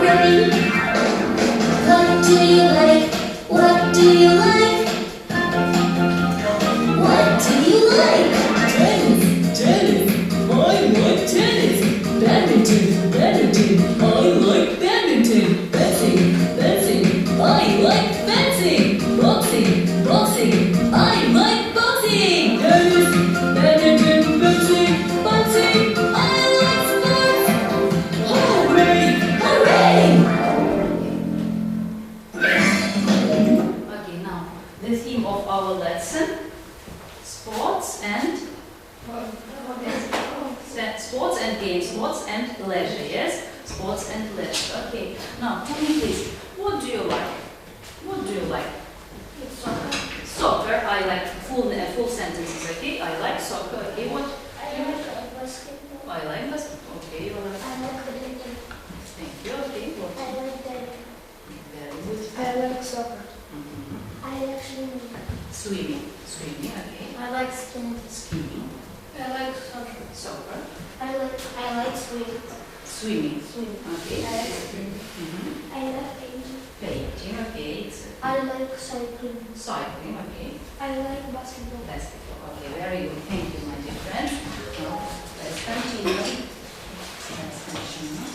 Ready? What do you like? What do you like? What do you like? Tennis, tennis. I like tennis. Badminton, badminton. I like badminton. Fencing, fencing. I like fencing. Boxing, boxing. I like boxing. Tennis, badminton, fencing, boxing. I like sports. Hooray! Hooray! Okay, now the theme of our lesson: sports and games, sports and leisure. Yes, sports and leisure. Okay. Now tell me please, what do you like? What do you like? Soccer. Soccer. I like full sentences. Okay. I like soccer. Okay. What? I like basketball. I like basketball. Okay. You like? I like badminton. Thank you. Okay. What? I like tennis. Very good. I like soccer. Mhm. I like swimming. Swimming. Swimming. Okay. I like skiing. Skiing. I like soccer. Soccer. I like swimming. Swimming. Swimming. Okay. I like swimming. Mhm. I like painting. Painting. Okay. It's I like cycling. cycling. Okay. I like basketball. Basketball. Okay. Very good. Thank you, my dear friend. Now let's continue. Let's continue.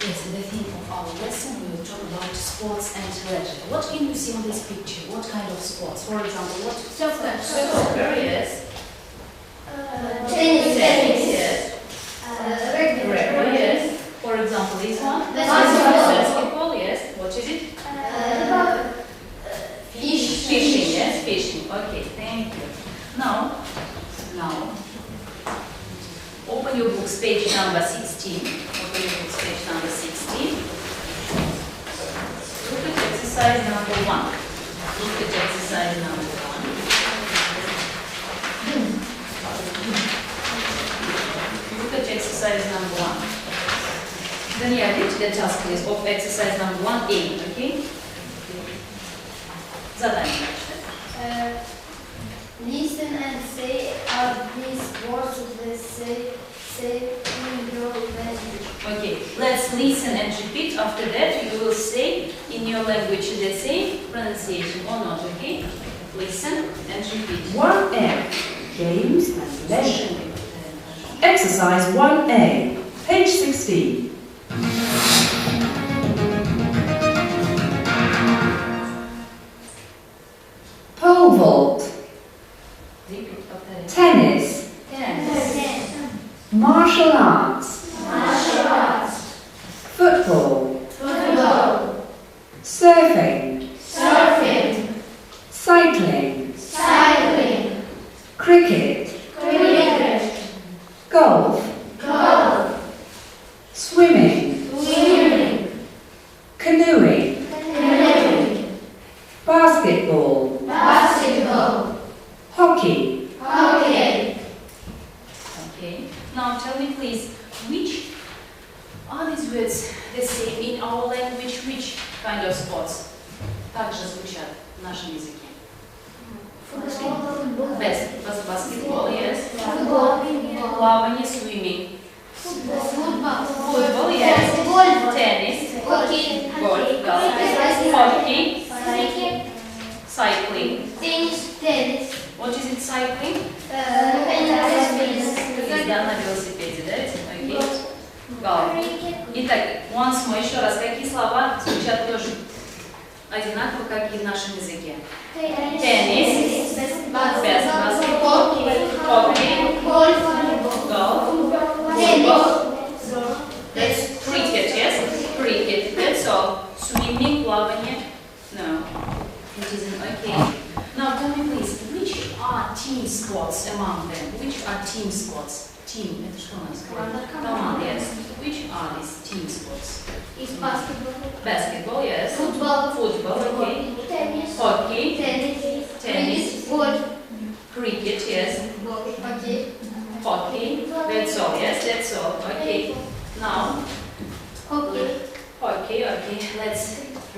Yes, the theme of our lesson, we will talk about sports and leisure. What can you see on this picture? What kind of sports? For example, what? Soccer. Soccer, yes. Tennis. Yes. Rugby. Rugby, yes. For example, this one? Basketball. Basketball, yes. What is it? Fish. Fishing, yes. Fishing. Okay, thank you. Now, open your books, page number 16. Open your books, page number 16. Look at exercise number 1. Look at exercise number 1. Look at exercise number 1. Then read the task list of exercise number 1A, okay? Задание. Listen and say are these words the same in your language. Okay, let's listen and repeat. After that, you will say in your language the same pronunciation or not, okay? Listen and repeat. 1F, Games and Leisure. Exercise 1A, page 16. Pole vault, Repeat after that. tennis, Tennis. martial arts, Martial arts. football, Football. surfing, Surfing. cycling, Cycling. cricket, Cricket. golf, Golf. swimming, Swimming. canoeing, Canoeing. basketball, Basketball. hockey, Hockey. Okay. Now tell me please, which are these words the same in our language? Which kind of sports? Также звучат в нашем языке. Football. Basketball, yes. Football. Плавание, swimming. Football. Football, yes. Golf. Tennis. Hockey. Golf, golf. Hockey. Cycling. Tennis. What is it, cycling? Езда на велосипеде, да? Окей. Golf. Итак, once more, еще раз, какие слова звучат тоже одинаково, как и в нашем языке? Tennis. Basketball. Hockey. Golf. Golf. Tennis. That's cricket, yes? Cricket, that's all. Swimming, плавание? No. It isn't. Okay. Now tell me please, which are team sports among them? Which are team sports? Team, это что у нас? Команда, yes. Which are these team sports? Is basketball. Basketball, yes. Football. Football, okay. Tennis. Hockey. Tennis. Golf. Cricket, yes. Hockey. Hockey. That's all, yes, that's all. Okay. Now, Hockey. hockey, okay. Let's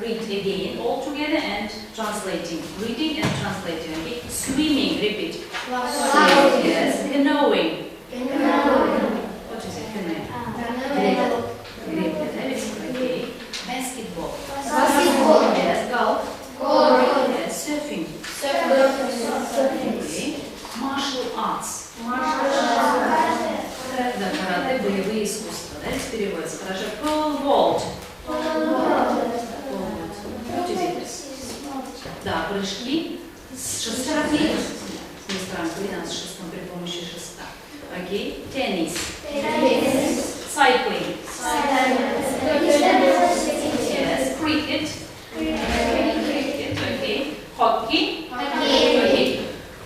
read again all together and translating. Reading and translating, okay. Swimming, repeat. Swimming. Yes. Canoeing. What is it? Canoeing. Okay. Basketball. Yes. Golf. Yes. Surfing. Okay. Martial arts. Да, карате, боевые искусства. Да, это переводится. Хорошо. Pole vault. What is it? Да, прыжки с шеста. С шестом при помощи шеста. Окей. Теннис. Cycling. Yes. Cricket. Okay. Hockey. Okay.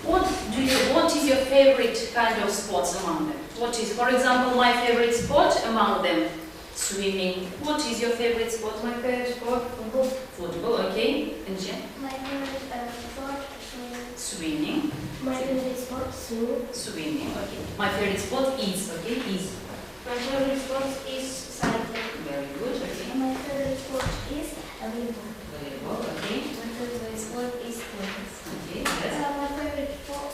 What is your favorite kind of sports among them? What is, for example, my favorite sport among them? Swimming. What is your favorite sport? My favorite sport, football. Football. Okay. And Jen? My favorite sport, Swimming. my favorite sport, Swimming. Okay. My favorite sport is. Okay. Is. My favorite sport is cycling. Very good. Okay. My favorite sport is volleyball. Volleyball. Okay. My favorite sport is tennis. Okay. Yes. My favorite sport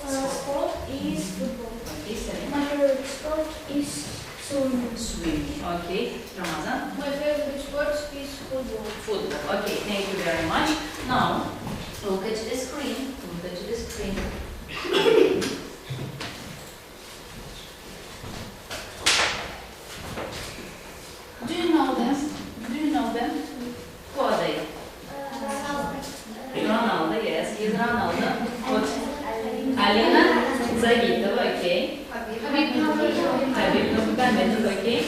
is football. Okay. Seven. My favorite sport is swimming. Swimming. Okay. Ramazan. My favorite sport is football. Football. Okay. Thank you very much. Now, look at the screen. Look at the screen. Do you know them? Do you know them? Who are they? Ronaldo, yes. He's Ronaldo. What? Alina Zagitova, okay. Habib Nurmagomedov, okay.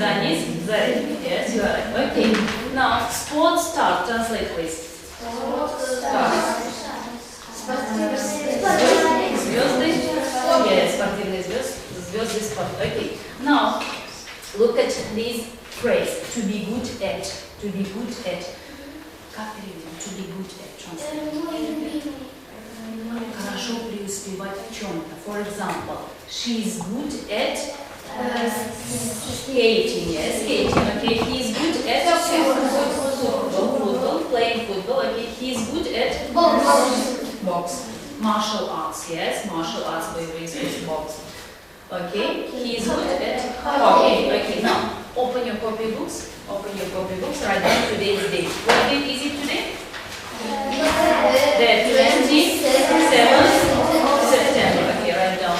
Danis Zarek, yes, you are right. Okay. Now, sports start. Translate, please. Start. Звезды. Yes, спортивные звезды спорт. Okay. Now, look at this phrase. To be good at. To be good at. Как переведем? To be good at. Translate. Хорошо преуспевать в чем-то. For example, she is good at skating. Yes, skating. Okay, he is good at football, playing football. Okay, he is good at box. Martial arts. Yes, martial arts. Боевые искусства. Box. Okay, he is good at hockey. Okay, now open your copybooks. Open your copybooks. Write down today's date. What date is it today? The 27th September. Okay, write down.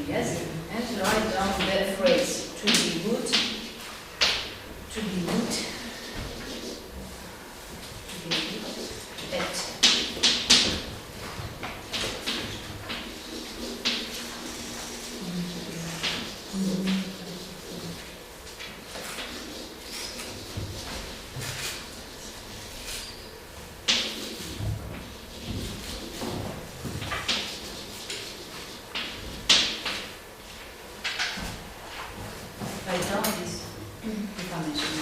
Yes, and write down that phrase. To be good. To be good. To be good at. Write down this information.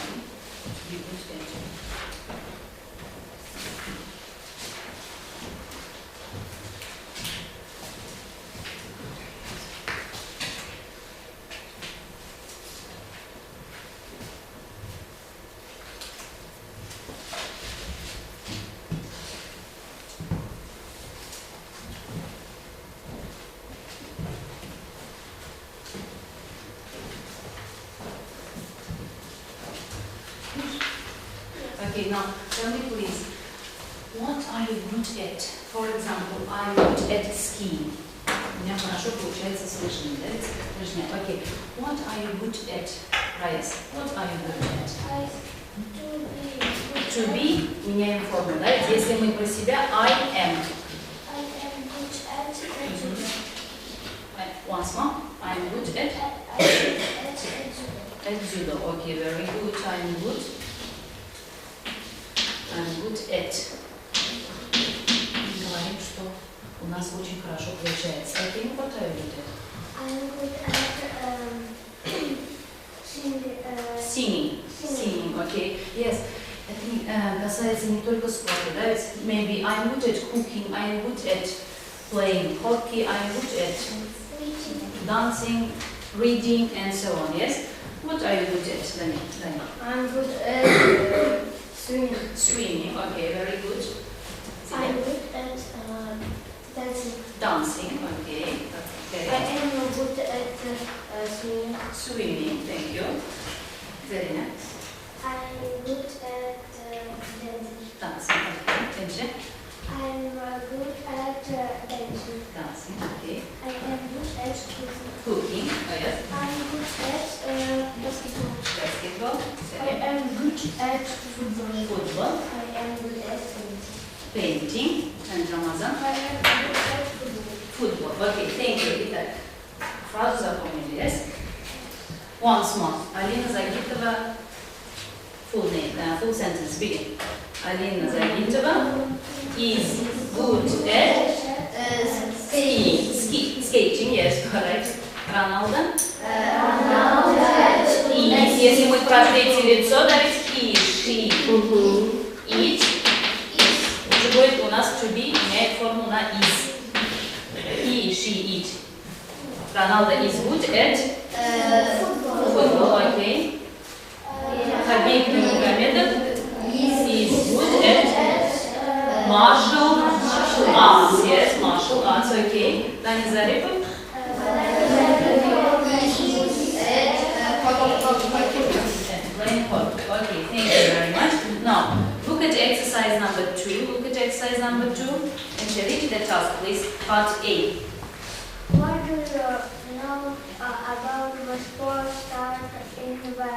To be good at. Okay, now tell me please, what are you good at? For example, I'm good at skiing. У меня хорошо получается с лыжами, да, ведь лыжня. Okay, what are you good at? Райс, what are you good at? To be, меняем форму, да, если мы про себя, I am. Once more, I'm good at judo. Okay, very good, I'm good. I'm good at. Говорим, что у нас очень хорошо получается. Okay, what are you good at? I'm good at singing. Singing, okay. Yes. I think касается не только спорта, да, ведь maybe I'm good at cooking, I'm good at playing hockey, I'm good at dancing, reading, and so on, yes? What are you good at, Dani? I'm good at swimming. Swimming, okay, very good. I'm good at dancing. Dancing, okay. I Okay. am good at swimming. Swimming, thank you. Very nice. I'm good at dancing. Dancing, okay. Ece? I'm good at dancing. Dancing, okay. I am good at cooking. Cooking, oh yes. I'm good at basketball. Basketball, I second. am good at football. Football, I am good at painting. painting, and Ramazan. I am good at football. Football, okay, thank you. Итак, фразу запомнили, yes? Once more. Alina Zagitova, full name, full sentence, begin. Alina Zagitova is good at skiing. Skating, yes, correct. Ronaldo is, если мы про третье лицо, да, ведь he, she, it, уже будет у нас to be, меняет форму на is. He, she, it. Ronaldo is good at football, okay. Habib Nurmagomedov is good at martial arts, yes, martial arts, okay. Dani Zaripov? Playing hockey, okay, thank you very much. Now, look at exercise number 2. Look at exercise number 2 and read the task, please. Part A. What do you know about the sports start in the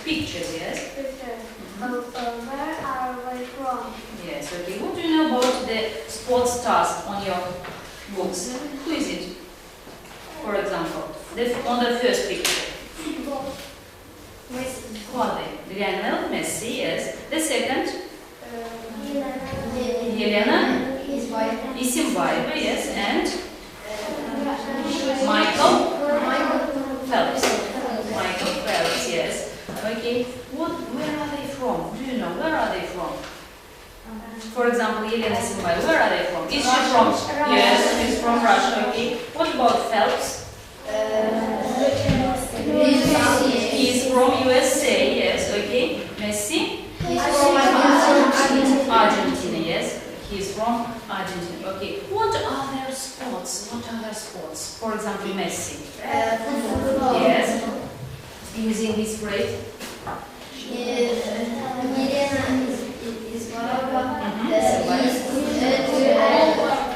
Pictures, yes? picture? Where are we from? Yes, okay. What do you know about the sports task on your books? Who is it? For example, on the first picture. Football. Messi. Who are they? Lionel Messi, yes. The second, Елена Исимбаева, yes. And Michael Phelps. Michael Phelps, yes. Okay. Where are they from? Do you know? Where are they from? For example, Elena Simbaeva, where are they from? Is she from? Yes, she's from Russia, okay. What about Phelps? He is from USA, yes, okay. Messi? Argentina, yes. He is from Argentina, okay. What are their sports? What are their sports? For example, Messi. Yes. Using his grade.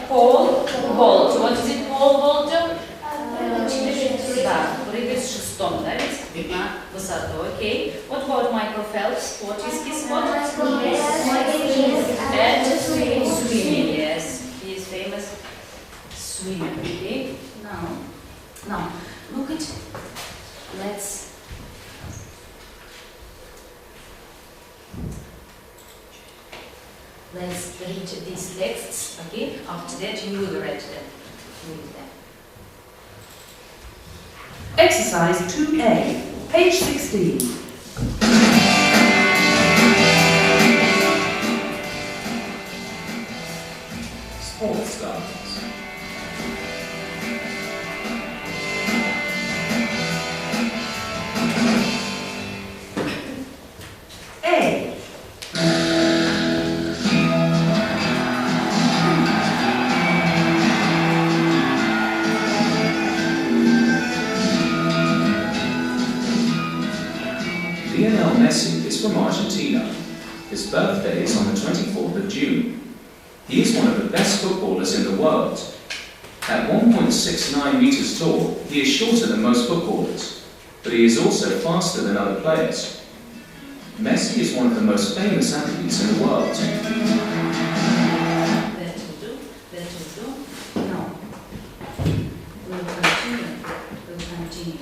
Pole vault. What is it? Pole vault? Да, прыгать с шестом, да, ведь на высоту, окей. What about Michael Phelps? What is his sport? At swimming, yes. He is famous swimmer, okay. Now, look at, let's read these texts, okay? After that, you will read them. Exercise 2A, page 16. Sports stars. A. Lionel Messi is from Argentina. His birthday is on the 24th of June. He is one of the best footballers in the world. At 1.69 meters tall, he is shorter than most footballers, but he is also faster than other players. Messi is one of the most famous athletes in the world. That will do. Now, we'll continue.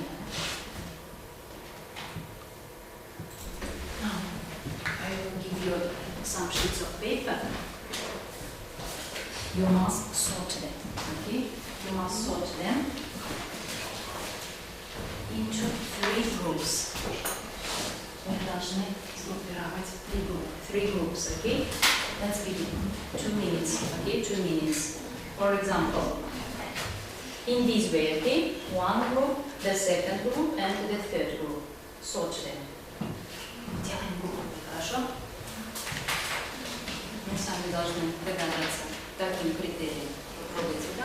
Now, I will give you some sheets of paper. You must sort them, okay? You must sort them into 3 groups. groups. Мы должны сгруппировать three groups, okay? Let's begin. 2 minutes, okay? 2 minutes. For example, in this way, okay? One group, the second group, and the third group. Sort them. Делаем группы, хорошо? Мы сами должны догадаться, каким критериям. Попробуйте, да?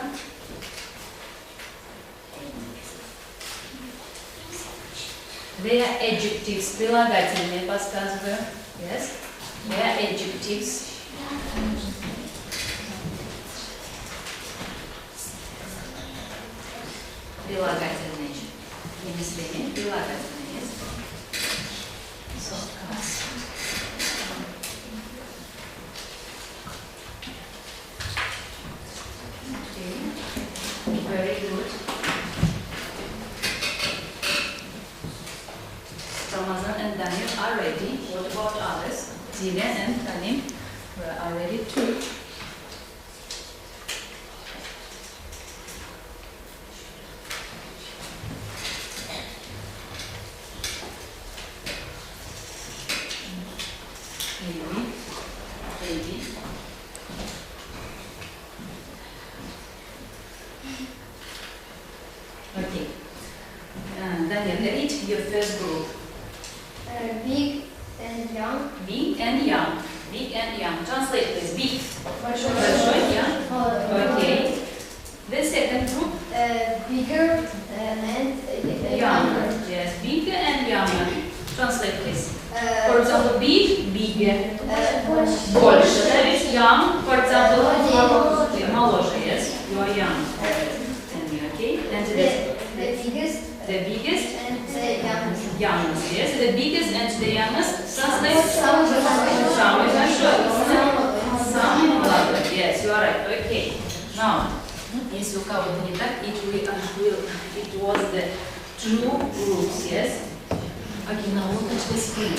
They are adjectives, прилагательные, подсказываю. Yes? They are adjectives. Прилагательные. Не местные, прилагательные. Yes? So, class. Okay. Very good. Ramazan and Daniel are ready. What about others? Zilen and Tanim are ready too. Maybe. Okay. Daniel, read your first group. Big and young. Big and young. Big and young. Translate please. Big. Большой. Большой, young. Okay. The second group. Bigger and Younger. Yes. Bigger and younger. Translate please. For example, big, bigger. Больше. That is young. For example, моложе. Yes. You are young. Okay. And The biggest the biggest. and the youngest. Youngest, yes, the biggest and the youngest. Translate. Самый большой. Самый большой. Самый Самый молодой. Yes, you are right. Okay. Now, если у кого-то не так, it was the two groups, yes. Okay, now look at the screen.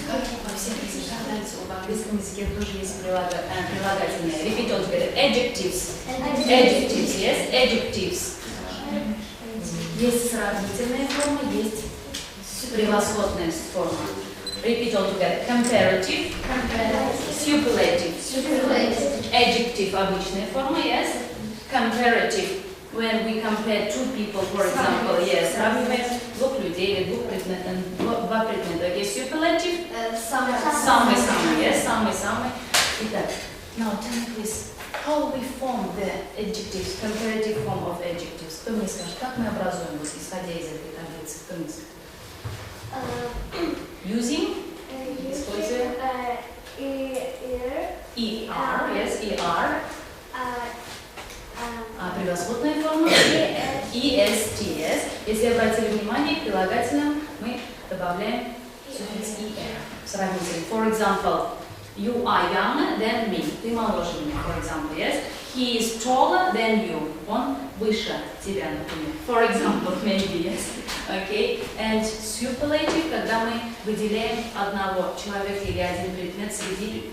Как во всех языках, в английском языке тоже есть прилагательные. Repeat all together. Adjectives. Adjectives, yes, adjectives. Есть сравнительная форма, есть превосходная форма. Repeat all together. Comparative. Superlative. Adjective обычная форма, yes. Comparative. When we compare two people, for example, yes, сравниваем двух людей или два предмета. Okay, superlative. Самый-самый, yes, самый-самый. Итак, now tell me please, how we form the adjectives, comparative form of adjectives? Кто мне скажет, как мы образуем, вот, исходя из этой таблицы? Кто мне скажет? Using? Используя? ER, yes, ER. А превосходная форма? EST, yes. Если обратили внимание, к прилагательным мы добавляем суффикс ER. Сравнитель. For example, you are younger than me. Ты моложе меня, for example, yes. He is taller than you. Он выше тебя, например. For example, maybe, yes. Okay. And superlative, когда мы выделяем одного человека или один предмет среди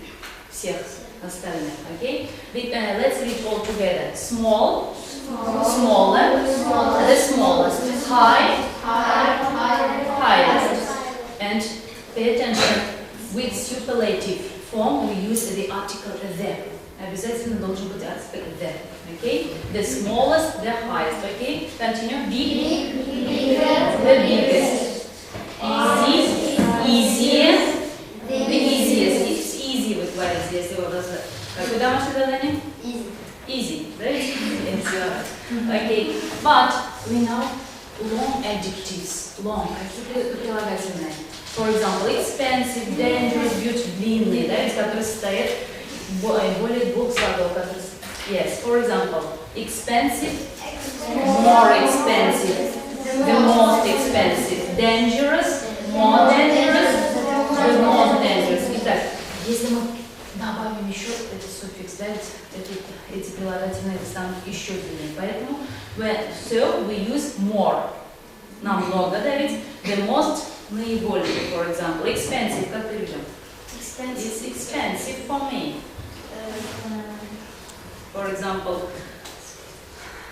всех остальных. Okay. Let's read all together. Small, smaller, the smallest. High, highest. And pay attention. With superlative form, we use the article the. Обязательно должен быть артикль the. Okay? The smallest, the highest. Okay? Continue. Big, the biggest. Easy, easier, the easiest. It's easy with words, если его разобрать. Какое домашнее задание? Easy. Very easy. Okay. But we know long adjectives. Long. Какие прилагательные? For example, expensive, dangerous, beautiful, длинные, да, из которых состоят более двух слогов. Yes, for example, expensive, more expensive, the most expensive, dangerous, more dangerous, the most dangerous. Итак, если мы добавим еще этот суффикс, да, эти прилагательные станут еще длиннее. Поэтому, so we use more. Нам много, да, ведь the most наибольший, for example, expensive, как переведем? It's expensive for me. For example,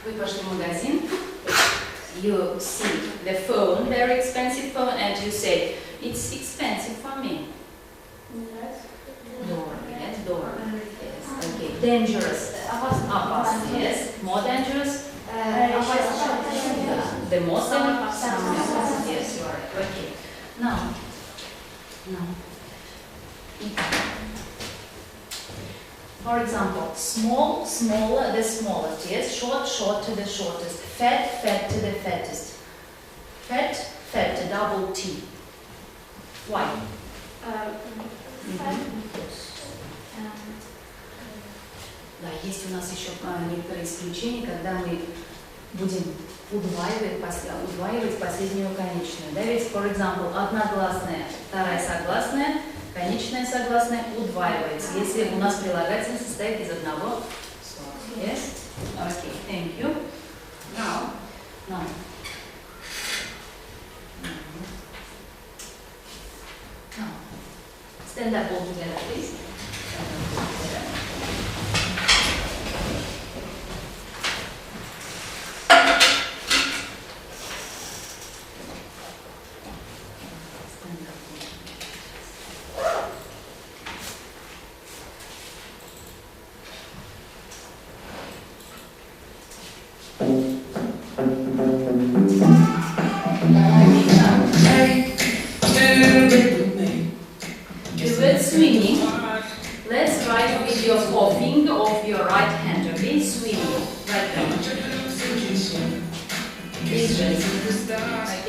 вы пошли в магазин, you see the phone, very expensive phone, and you say, it's expensive for me. Дорого, yes, дорого. Yes, okay. Dangerous. Опасно, yes. More dangerous. The most dangerous. Yes, you are right. Okay. Now. For example, small, smaller, the smallest, yes, short, short to the shortest, fat, fat to the fattest, fat, fat, double T. Why? Да, есть у нас еще некоторые исключения, когда мы будем удваивать последнюю конечную. Да, ведь, for example, одногласная, вторая согласная, конечная согласная удваивается, если у нас прилагательное состоит из одного слова. Yes? Okay, thank you. Now. Now, stand up all together, please. Swimming. Let's write with your forefinger of your right hand, okay? Swimming. Right now. This way.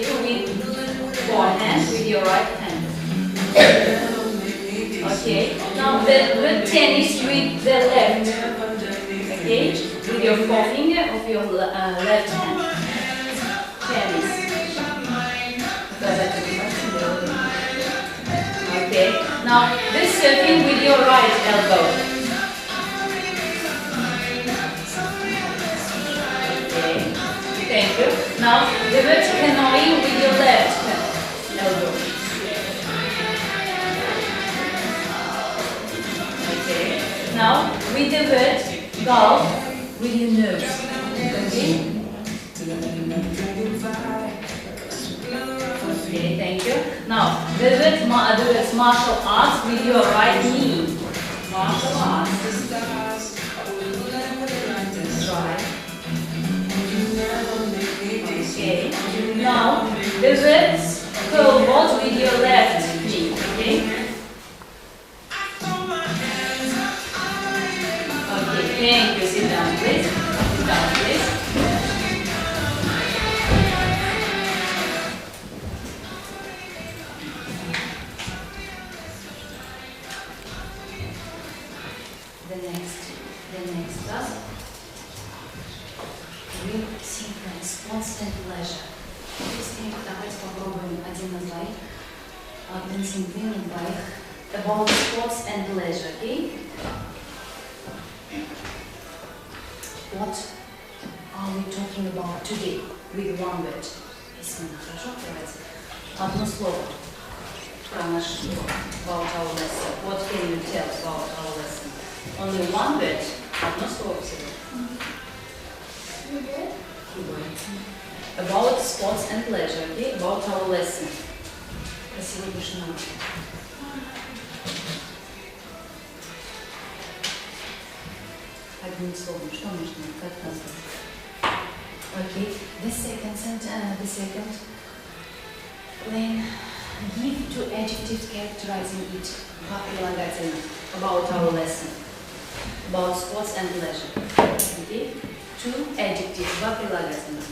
Okay, with forehand, with your right hand. Okay. Now the tennis with the left. Okay? With your forefinger of your left hand. Tennis. Okay, now this surfing with your right elbow. Okay, thank you. Now the word canoeing with your left elbow. Okay, now with the word golf with your nose. Okay. Okay, thank you. Now, the word martial arts with your right knee. Martial arts. Right. Okay. Now, the word curveball with your left knee. Okay. Okay, thank you. Sit down, please. Sit down, please. The next class, real sequence, constant pleasure. Давайте попробуем один из двоих, один из двоих. About sports and pleasure, okay? What are we talking about today? With one word. Письменно, хорошо? Давайте. Одно слово про наш урок. About our lesson. What can you tell about our lesson? Only one word. Одно слово всего. About sports and pleasure, okay? About our lesson. Про сегодняшний урок. Одним словом, что нужно, как назвать? Okay. The second line. Give two adjectives characterizing it. Два прилагательных. About our lesson. About sports and pleasure. Okay? Two adjectives. Два прилагательных.